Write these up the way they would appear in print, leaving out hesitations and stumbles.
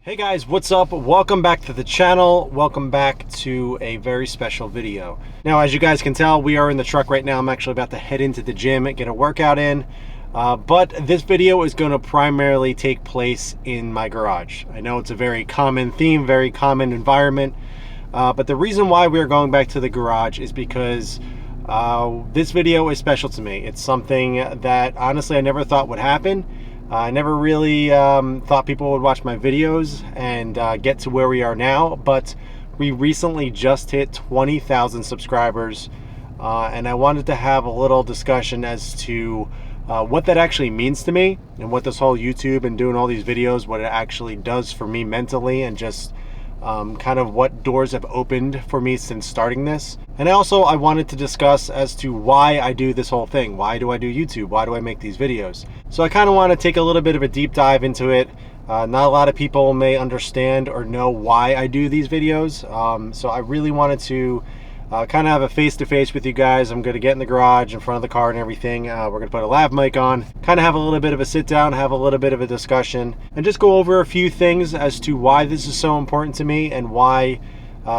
Hey guys, what's up? Welcome back to the channel. Welcome back to a very special video. Now, as you guys can tell, we are in the truck right now. I'm actually about to head into the gym and get a workout in. But this video is going to primarily take place in my garage. I know it's a very common theme, very common environment. But the reason why we are going back to the garage is because this video is special to me. It's something that honestly I never thought would happen. I never really thought people would watch my videos and get to where we are now, but we recently just hit 20,000 subscribers, and I wanted to have a little discussion as to what that actually means to me and what this whole YouTube and doing all these videos, what it actually does for me mentally, and just kind of what doors have opened for me since starting this. And also I wanted to discuss as to why I do this whole thing. Why do I do YouTube? Why do I make these videos? So I kind of want to take a little bit of a deep dive into it. Not a lot of people may understand or know why I do these videos. So I really wanted to kind of have a face-to-face with you guys. I'm going to get in the garage in front of the car and everything. We're going to put a lav mic on, kind of have a little bit of a sit down, have a little bit of a discussion, and just go over a few things as to why this is so important to me and why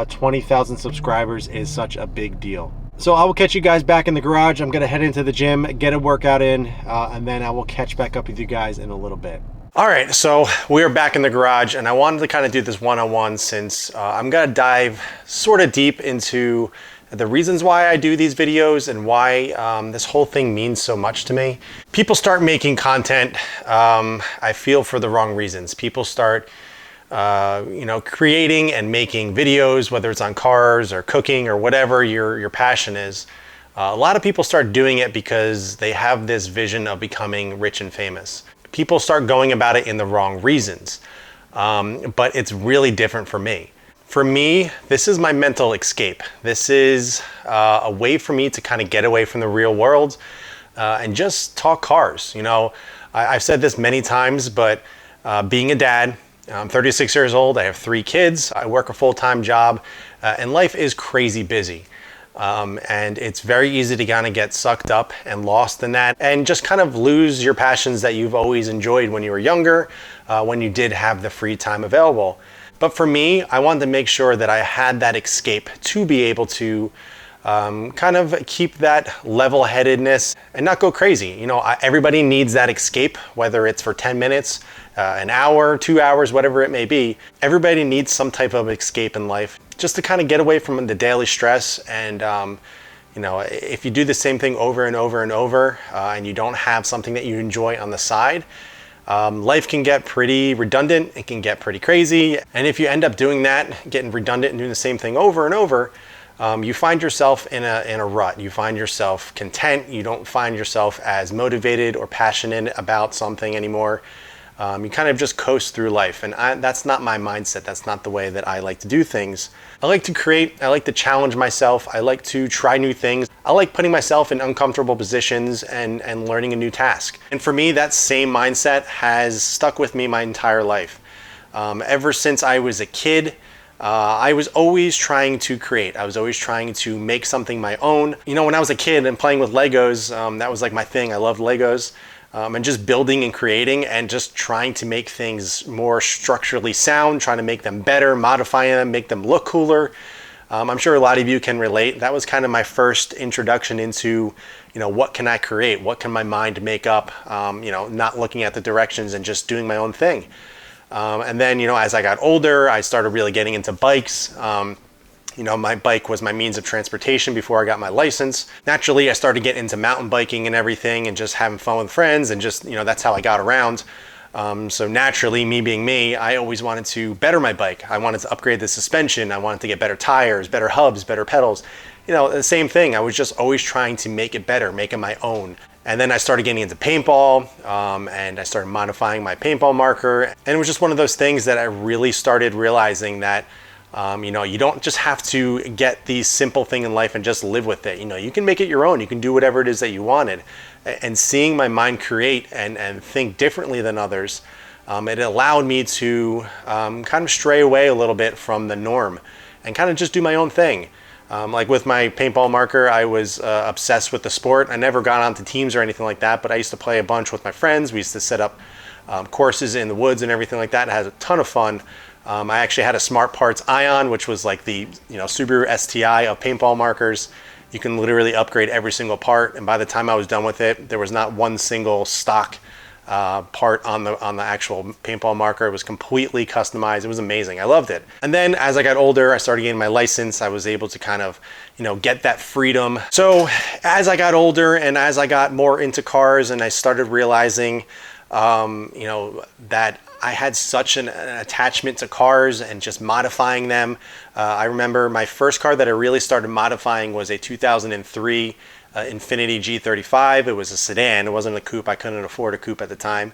20,000 subscribers is such a big deal. So I will catch you guys back in the garage. I'm going to head into the gym, get a workout in, and then I will catch back up with you guys in a little bit. All right, so we are back in the garage, and I wanted to kind of do this one-on-one since I'm gonna dive sort of deep into the reasons why I do these videos and why this whole thing means so much to me. People start making content, I feel, for the wrong reasons. People start creating and making videos, whether it's on cars or cooking or whatever your passion is. A lot of people start doing it because they have this vision of becoming rich and famous. People start going about it in the wrong reasons, but it's really different for me. For me, this is my mental escape. This is a way for me to kind of get away from the real world and just talk cars. You know, I've said this many times, but being a dad, I'm 36 years old, I have 3 kids, I work a full-time job, and life is crazy busy. And it's very easy to kind of get sucked up and lost in that and just kind of lose your passions that you've always enjoyed when you were younger, when you did have the free time available. But for me, I wanted to make sure that I had that escape to be able to kind of keep that level-headedness and not go crazy. You know, everybody needs that escape, whether it's for 10 minutes, an hour, 2 hours, whatever it may be. Everybody needs some type of escape in life just to kind of get away from the daily stress. And if you do the same thing over and over and over and you don't have something that you enjoy on the side, life can get pretty redundant. It can get pretty crazy. And if you end up doing that, getting redundant and doing the same thing over and over, you find yourself in a rut. You find yourself content. You don't find yourself as motivated or passionate about something anymore. You kind of just coast through life, and that's not my mindset. That's not the way that I like to do things. I like to create. I like to challenge myself. I like to try new things. I like putting myself in uncomfortable positions and learning a new task. And for me, that same mindset has stuck with me my entire life. Ever since I was a kid, I was always trying to create. I was always trying to make something my own. You know, when I was a kid and playing with Legos, that was like my thing. I loved Legos. And just building and creating and just trying to make things more structurally sound, trying to make them better, modify them, make them look cooler. I'm sure a lot of you can relate. That was kind of my first introduction into, what can I create? What can my mind make up? Not looking at the directions and just doing my own thing. And then, as I got older, I started really getting into bikes. My bike was my means of transportation before I got my license. Naturally, I started getting into mountain biking and everything and just having fun with friends and just, that's how I got around. So naturally, me being me, I always wanted to better my bike. I wanted to upgrade the suspension. I wanted to get better tires, better hubs, better pedals. The same thing. I was just always trying to make it better, make it my own. And then I started getting into paintball and I started modifying my paintball marker. And it was just one of those things that I really started realizing that you don't just have to get the simple thing in life and just live with it. You can make it your own. You can do whatever it is that you wanted. And seeing my mind create and think differently than others, it allowed me to kind of stray away a little bit from the norm and kind of just do my own thing. Like with my paintball marker, I was obsessed with the sport. I never got onto teams or anything like that, but I used to play a bunch with my friends. We used to set up courses in the woods and everything like that. I had a ton of fun. I actually had a Smart Parts Ion, which was like the Subaru STI of paintball markers. You can literally upgrade every single part, and by the time I was done with it, there was not one single stock part on the actual paintball marker. It was completely customized. It was amazing. I loved it. And then as I got older, I started getting my license. I was able to kind of get that freedom. So as I got older and as I got more into cars, and I started realizing that I had such an attachment to cars and just modifying them. I remember my first car that I really started modifying was a 2003 Infiniti G35. It was a sedan. It wasn't a coupe. I couldn't afford a coupe at the time.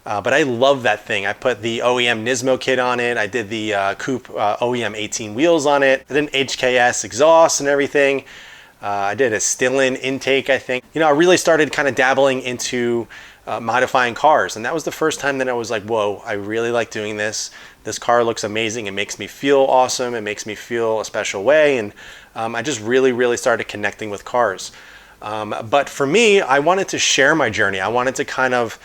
But I love that thing. I put the OEM Nismo kit on it. I did the coupe OEM 18 wheels on it. I did an HKS exhaust and everything. I did a Stillen intake, I think. I really started kind of dabbling into modifying cars, and that was the first time that I was like, whoa, I really like doing this. This car looks amazing. It makes me feel awesome. It makes me feel a special way, and I just really started connecting with cars. But for me, I wanted to share my journey. I wanted to kind of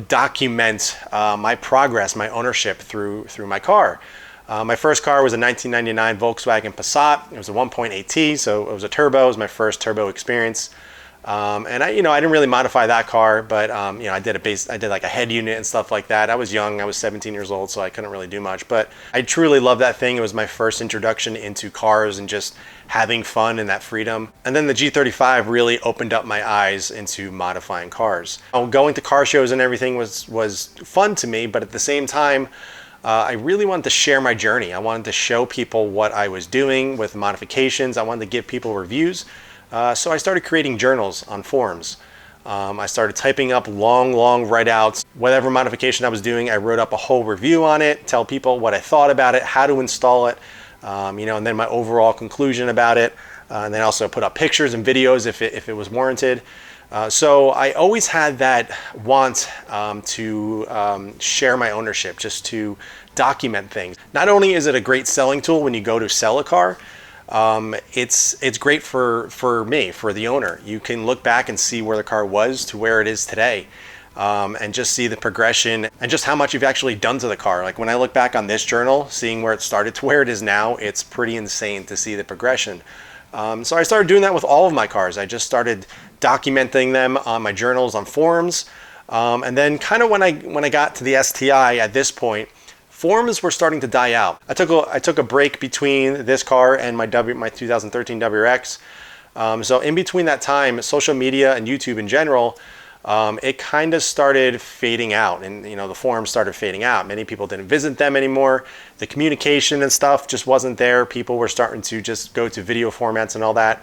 document my progress, my ownership through my car. My first car was a 1999 Volkswagen Passat. It was a 1.8T, so it was a turbo. It was my first turbo experience. And I didn't really modify that car, but I did like a head unit and stuff like that. I was young. I was 17 years old, so I couldn't really do much. But I truly loved that thing. It was my first introduction into cars and just having fun and that freedom. And then the G35 really opened up my eyes into modifying cars. Going to car shows and everything was fun to me, but at the same time, I really wanted to share my journey. I wanted to show people what I was doing with modifications. I wanted to give people reviews. So I started creating journals on forums. I started typing up long write-outs. Whatever modification I was doing, I wrote up a whole review on it, tell people what I thought about it, how to install it, and then my overall conclusion about it. And then also put up pictures and videos if it was warranted. So I always had that want to share my ownership, just to document things. Not only is it a great selling tool when you go to sell a car, it's great for me, for the owner. You can look back and see where the car was to where it is today, and just see the progression and just how much you've actually done to the car. Like when I look back on this journal, seeing where it started to where it is now, it's pretty insane to see the progression. So I started doing that with all of my cars. I just started documenting them on my journals, on forums, and then kind of when I got to the STI at this point, forums were starting to die out. I took a break between this car and my 2013 WRX. So in between that time, social media and YouTube in general, it kind of started fading out, and the forums started fading out. Many people didn't visit them anymore. The communication and stuff just wasn't there. People were starting to just go to video formats and all that.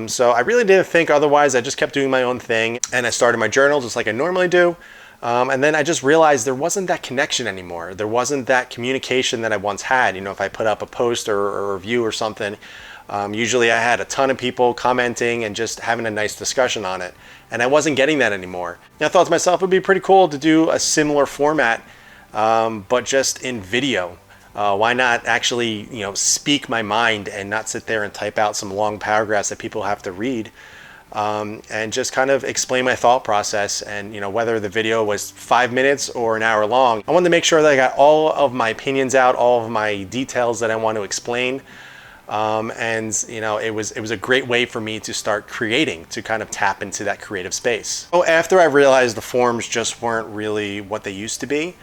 So I really didn't think otherwise. I just kept doing my own thing, and I started my journal just like I normally do. And then I just realized there wasn't that connection anymore. There wasn't that communication that I once had. If I put up a post or a review or something, usually I had a ton of people commenting and just having a nice discussion on it. And I wasn't getting that anymore. And I thought to myself, it would be pretty cool to do a similar format, but just in video. Why not actually, speak my mind and not sit there and type out some long paragraphs that people have to read. And just kind of explain my thought process, and whether the video was 5 minutes or an hour long, I wanted to make sure that I got all of my opinions out, all of my details that I want to explain. It was a great way for me to start creating, to kind of tap into that creative space. So after I realized the forums just weren't really what they used to be,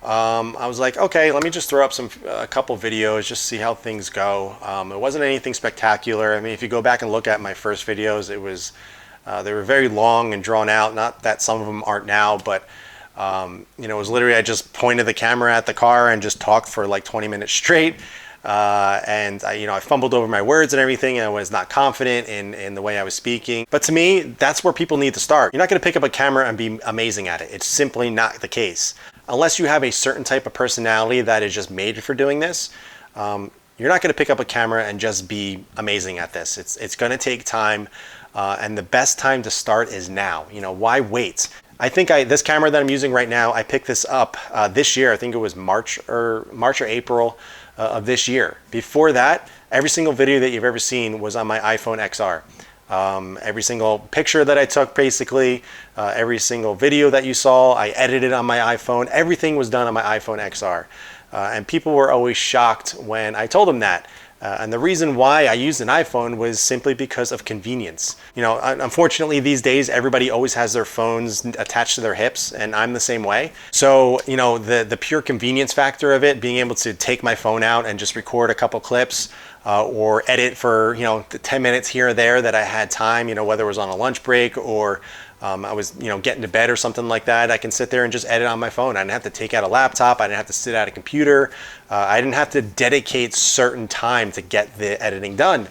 I was like, okay, let me just throw up a couple videos, just see how things go. It wasn't anything spectacular. I mean, if you go back and look at my first videos, they were very long and drawn out. Not that some of them aren't now, but it was literally, I just pointed the camera at the car and just talked for like 20 minutes straight. And I fumbled over my words and everything, and I was not confident in the way I was speaking. But to me, that's where people need to start. You're not going to pick up a camera and be amazing at it. It's simply not the case. Unless you have a certain type of personality that is just made for doing this, you're not going to pick up a camera and just be amazing at this. It's going to take time, and the best time to start is now. Why wait? I think this camera that I'm using right now, I picked this up this year. I think it was March or April of this year. Before that, every single video that you've ever seen was on my iPhone XR. Every single picture that I took, basically, every single video that you saw, I edited on my iPhone. Everything was done on my iPhone XR. And people were always shocked when I told them that. And the reason why I used an iPhone was simply because of convenience. You know, unfortunately these days everybody always has their phones attached to their hips, and I'm the same way. So, you know, the pure convenience factor of it, being able to take my phone out and just record a couple clips, or edit for, you know, 10 minutes here or there that I had time, you know, whether it was on a lunch break or I was, you know, getting to bed or something like that, I can sit there and just edit on my phone. I didn't have to take out a laptop. I didn't have to sit at a computer. I didn't have to dedicate certain time to get the editing done.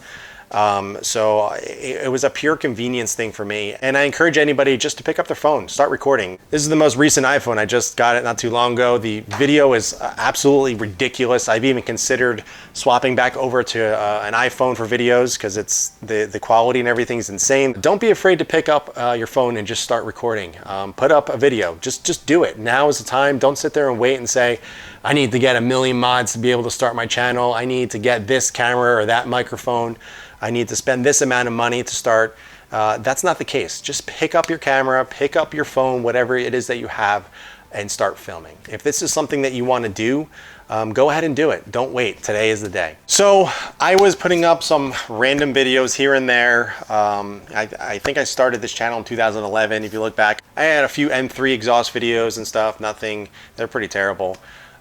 So it was a pure convenience thing for me. And I encourage anybody just to pick up their phone, start recording. This is the most recent iPhone. I just got it not too long ago. The video is absolutely ridiculous. I've even considered swapping back over to an iPhone for videos because it's the quality and everything is insane. Don't be afraid to pick up your phone and just start recording. Put up a video. Just do it. Now is the time. Don't sit there and wait and say, I need to get a million mods to be able to start my channel. I need to get this camera or that microphone. I need to spend this amount of money to start. That's not the case. Just pick up your camera, pick up your phone, whatever it is that you have, and start filming. If this is something that you want to do, go ahead and do it. Don't wait. Today is the day. So I was putting up some random videos here and there. I think I started this channel in 2011. If you look back, I had a few M3 exhaust videos and stuff. Nothing. They're pretty terrible.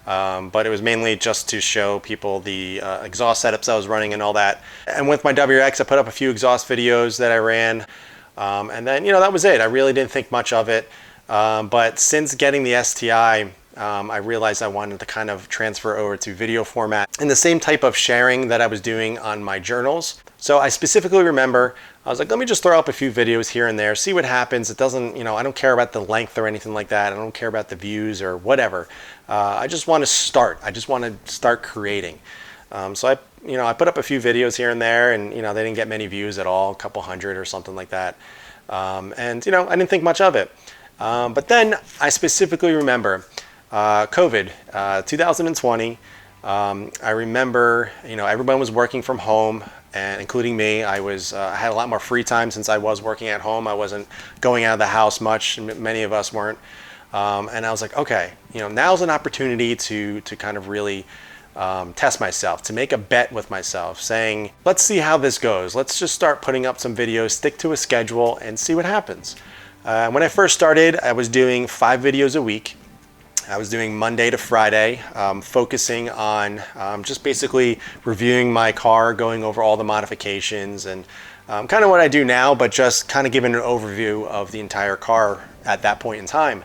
But it was mainly just to show people the exhaust setups I was running and all that. And with my WX, I put up a few exhaust videos that I ran. And then, you know, that was it. I really didn't think much of it. But since getting the STI, I realized I wanted to kind of transfer over to video format and the same type of sharing that I was doing on my journals. So I specifically remember, I was like, let me just throw up a few videos here and there, see what happens. It doesn't, you know, I don't care about the length or anything like that. I don't care about the views or whatever. I just want to start. I just want to start creating. So I put up a few videos here and there, and, you know, they didn't get many views at all, a couple hundred or something like that. And, you know, I didn't think much of it. But then I specifically remember COVID, 2020. I remember, you know, everyone was working from home, and including me. I had a lot more free time since I was working at home. I wasn't going out of the house much. Many of us weren't. And I was like, okay, you know, now's an opportunity to kind of really test myself, to make a bet with myself, saying, let's see how this goes. Let's just start putting up some videos, stick to a schedule, and see what happens. When I first started, I was doing 5 videos a week. I was doing Monday to Friday, focusing on just basically reviewing my car, going over all the modifications, and kind of what I do now, but just kind of giving an overview of the entire car at that point in time.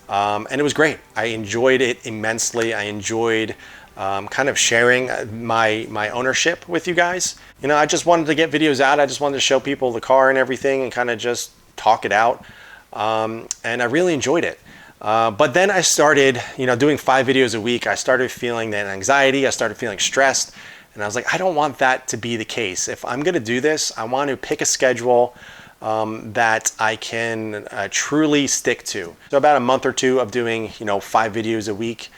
And it was great. I enjoyed it immensely. I enjoyed kind of sharing my ownership with you guys. You know, I just wanted to get videos out. I just wanted to show people the car and everything and kind of just talk it out. And I really enjoyed it. But then I started, you know, doing 5 videos a week. I started feeling that anxiety. I started feeling stressed. And I was like, I don't want that to be the case. If I'm going to do this, I want to pick a schedule that I can truly stick to. So about a month or two of doing, you know, 5 videos a week,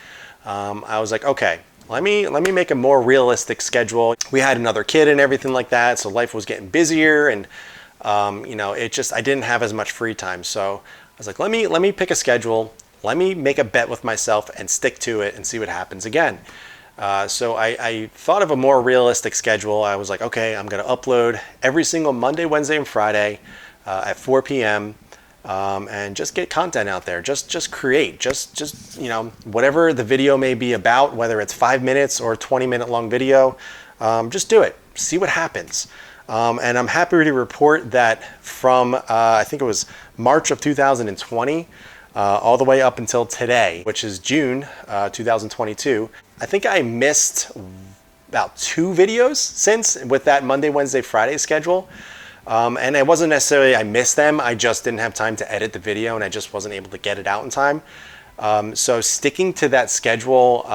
I was like, okay, let me make a more realistic schedule. We had another kid and everything like that, so life was getting busier, and you know, I didn't have as much free time. So I was like, let me pick a schedule. Let me make a bet with myself and stick to it and see what happens again. So I thought of a more realistic schedule. I was like, okay, I'm going to upload every single Monday, Wednesday, and Friday at 4 p.m. And just get content out there. Just create. Just you know, whatever the video may be about, whether it's 5 minutes or 20-minute long video, just do it. See what happens. And I'm happy to report that from I think it was March of 2020 all the way up until today, which is June 2022. I think I missed about 2 videos since with that Monday, Wednesday, Friday schedule. And it wasn't necessarily I missed them. I just didn't have time to edit the video, and I just wasn't able to get it out in time. So sticking to that schedule,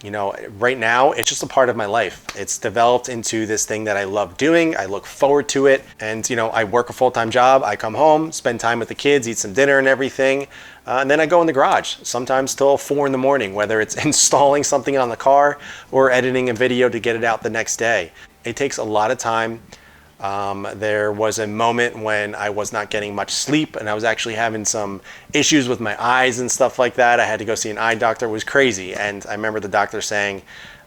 you know, right now, it's just a part of my life. It's developed into this thing that I love doing. I look forward to it. And, you know, I work a full-time job. I come home, spend time with the kids, eat some dinner and everything. And then I go in the garage, sometimes till 4 in the morning, whether it's installing something on the car or editing a video to get it out the next day. It takes a lot of time. There was a moment when I was not getting much sleep and I was actually having some issues with my eyes and stuff like that. I had to go see an eye doctor. It was crazy. And I remember the doctor saying,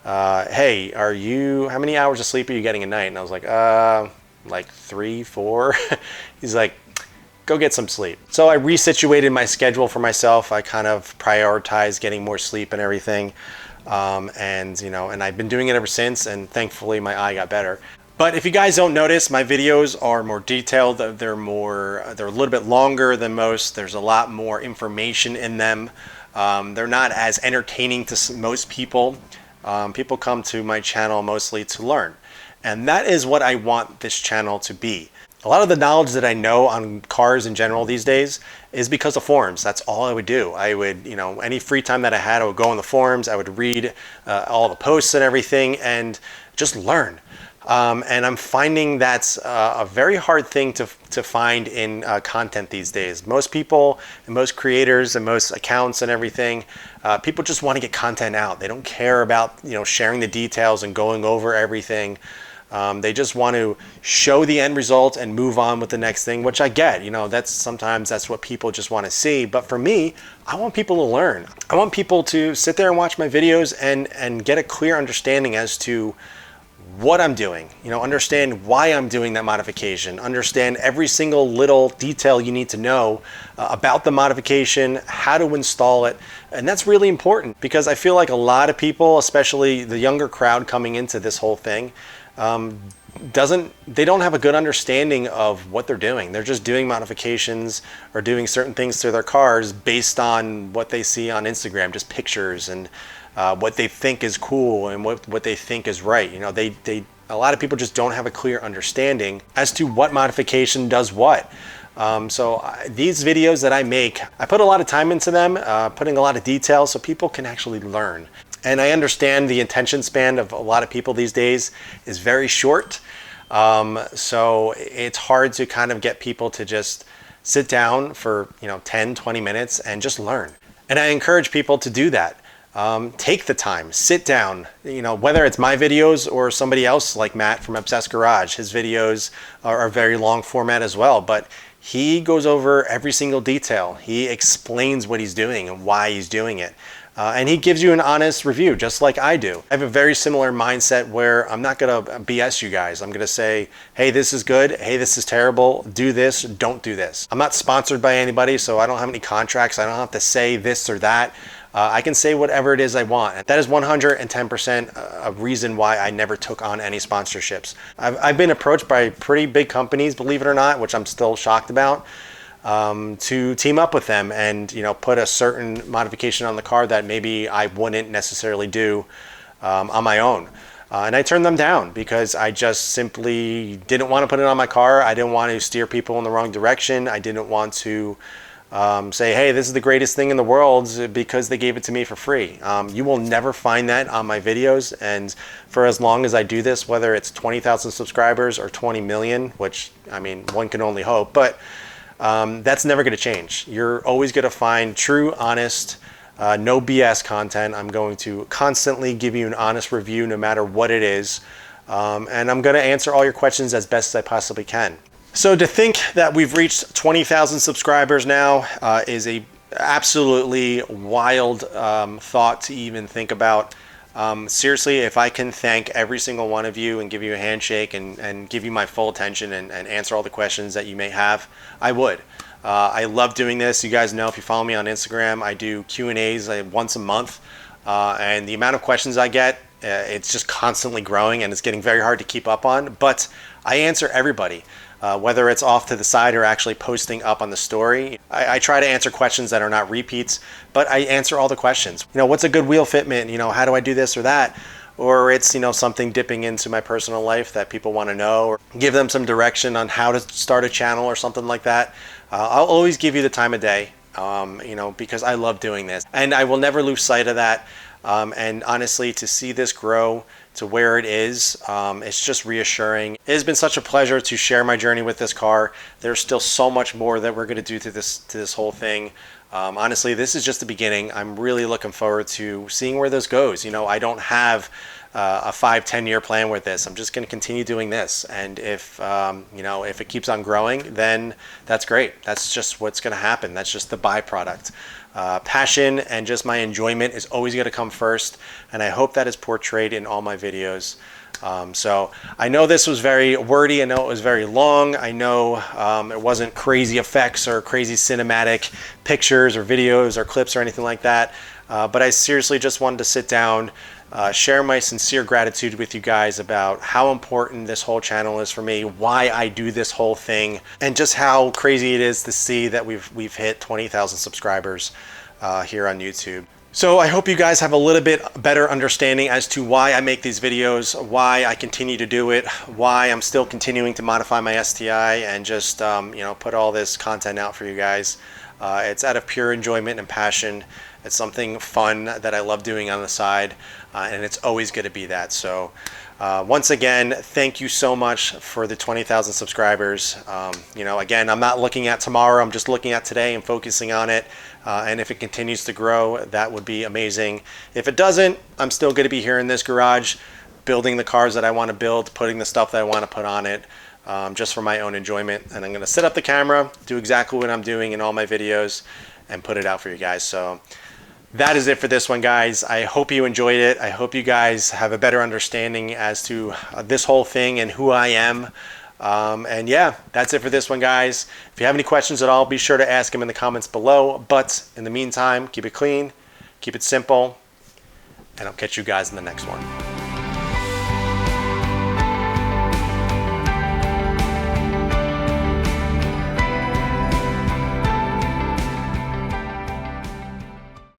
hey, how many hours of sleep are you getting a night? And I was like 3, 4. He's like, go get some sleep. So I resituated my schedule for myself. I kind of prioritized getting more sleep and everything. And I've been doing it ever since, and thankfully my eye got better. But if you guys don't notice, my videos are more detailed. They're a little bit longer than most. There's a lot more information in them. They're not as entertaining to most people. People come to my channel mostly to learn. And that is what I want this channel to be. A lot of the knowledge that I know on cars in general these days is because of forums. That's all I would do. I would, any free time that I had, I would go on the forums. I would read all the posts and everything and just learn. And I'm finding that's a very hard thing to find in content these days. Most people and most creators and most accounts and everything, people just want to get content out. They don't care about sharing the details and going over everything. They just want to show the end result and move on with the next thing, which I get. Sometimes that's what people just want to see. But for me, I want people to learn. I want people to sit there and watch my videos and get a clear understanding as to what I'm doing, understand why I'm doing that modification, understand every single little detail you need to know about the modification, how to install it. And that's really important because I feel like a lot of people, especially the younger crowd coming into this whole thing, they don't have a good understanding of what they're doing. They're just doing modifications or doing certain things to their cars based on what they see on Instagram, just pictures and what they think is cool and what they think is right. A lot of people just don't have a clear understanding as to what modification does what. These videos that I make, I put a lot of time into them, putting a lot of detail so people can actually learn. And I understand the attention span of a lot of people these days is very short. So it's hard to kind of get people to just sit down for 10, 20 minutes and just learn. And I encourage people to do that. Take the time, sit down, whether it's my videos or somebody else like Matt from Obsessed Garage. His videos are very long format as well, but he goes over every single detail. He explains what he's doing and why he's doing it. And he gives you an honest review, just like I do. I have a very similar mindset where I'm not gonna BS you guys. I'm gonna say, hey, this is good. Hey, this is terrible. Do this, don't do this. I'm not sponsored by anybody, so I don't have any contracts. I don't have to say this or that. I can say whatever it is I want. That is 110% a reason why I never took on any sponsorships. I've been approached by pretty big companies, believe it or not, which I'm still shocked about, to team up with them and put a certain modification on the car that maybe I wouldn't necessarily do on my own. And I turned them down because I just simply didn't want to put it on my car. I didn't want to steer people in the wrong direction. I didn't want to say, hey, this is the greatest thing in the world because they gave it to me for free. You will never find that on my videos. And for as long as I do this, whether it's 20,000 subscribers or 20 million, which one can only hope, but that's never going to change. You're always going to find true, honest, no BS content. I'm going to constantly give you an honest review no matter what it is. And I'm going to answer all your questions as best as I possibly can. So to think that we've reached 20,000 subscribers now is a absolutely wild thought to even think about. Seriously, if I can thank every single one of you and give you a handshake and give you my full attention and answer all the questions that you may have, I would. I love doing this. You guys know, if you follow me on Instagram, I do Q&As once a month. And the amount of questions I get, it's just constantly growing and it's getting very hard to keep up on. But I answer everybody. Whether it's off to the side or actually posting up on the story. I try to answer questions that are not repeats, but I answer all the questions. What's a good wheel fitment? How do I do this or that? Or it's, something dipping into my personal life that people want to know, or give them some direction on how to start a channel or something like that. I'll always give you the time of day, because I love doing this. And I will never lose sight of that. And honestly, to see this grow to where it is, it's just reassuring. It has been such a pleasure to share my journey with this car. There's still so much more that we're going to do to this whole thing. Honestly, this is just the beginning. I'm really looking forward to seeing where this goes. You know, I don't have a 5-10 year plan with this. I'm just going to continue doing this, and if you know, if it keeps on growing, then that's great. That's just what's going to happen. That's just the byproduct. Passion and just my enjoyment is always going to come first, and I hope that is portrayed in all my videos. So I know this was very wordy. I know it was very long. I know it wasn't crazy effects or crazy cinematic pictures or videos or clips or anything like that. But I seriously just wanted to sit down, share my sincere gratitude with you guys about how important this whole channel is for me, why I do this whole thing, and just how crazy it is to see that we've hit 20,000 subscribers here on YouTube. So I hope you guys have a little bit better understanding as to why I make these videos, why I continue to do it, why I'm still continuing to modify my STI and just you know, put all this content out for you guys. It's out of pure enjoyment and passion. It's something fun that I love doing on the side, and it's always going to be that. So once again, thank you so much for the 20,000 subscribers. You know, again, I'm not looking at tomorrow. I'm just looking at today and focusing on it. And if it continues to grow, that would be amazing. If it doesn't, I'm still going to be here in this garage, building the cars that I want to build, putting the stuff that I want to put on it, just for my own enjoyment. And I'm going to set up the camera, do exactly what I'm doing in all my videos, and put it out for you guys. So that is it for this one, guys. I hope you enjoyed it. I hope you guys have a better understanding as to this whole thing and who I am. And yeah, that's it for this one, guys. If you have any questions at all, be sure to ask them in the comments below. But in the meantime, keep it clean, keep it simple, and I'll catch you guys in the next one.